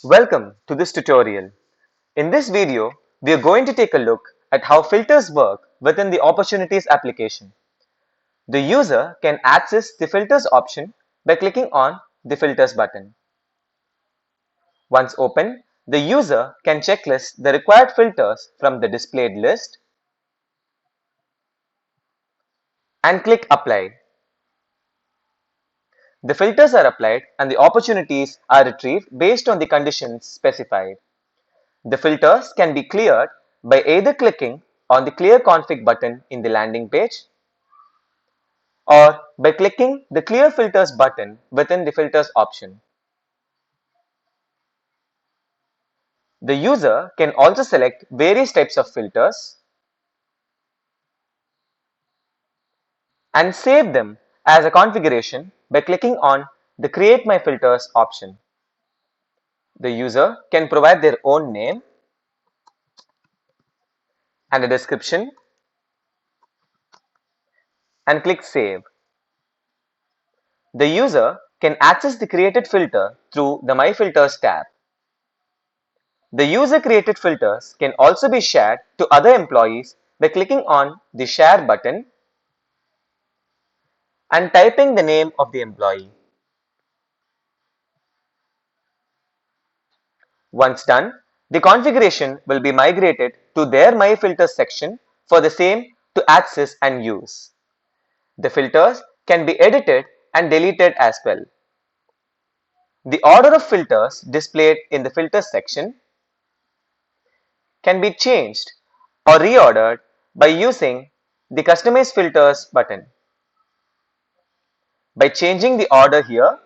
Welcome to this tutorial. In this video, we are going to take a look at how filters work within the Opportunities application. The user can access the Filters option by clicking on the Filters button. Once open, the user can checklist the required filters from the displayed list and click Apply. The filters are applied and the opportunities are retrieved based on the conditions specified. The filters can be cleared by either clicking on the Clear Config button in the landing page or by clicking the Clear Filters button within the Filters option. The user can also select various types of filters and save them as a configuration by clicking on the Create My Filters option. The user can provide their own name and a description and click Save. The user can access the created filter through the My Filters tab. The user-created filters can also be shared to other employees by clicking on the Share button and typing the name of the employee. Once done, the configuration will be migrated to their My Filters section for the same to access and use. The filters can be edited and deleted as well. The order of filters displayed in the Filters section can be changed or reordered by using the Customize Filters button. By changing the order here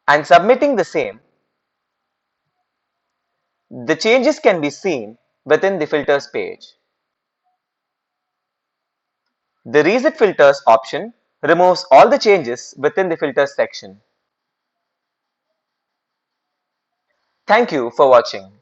and submitting the same, the changes can be seen within the Filters page. The Reset Filters option removes all the changes within the Filters section. Thank you for watching.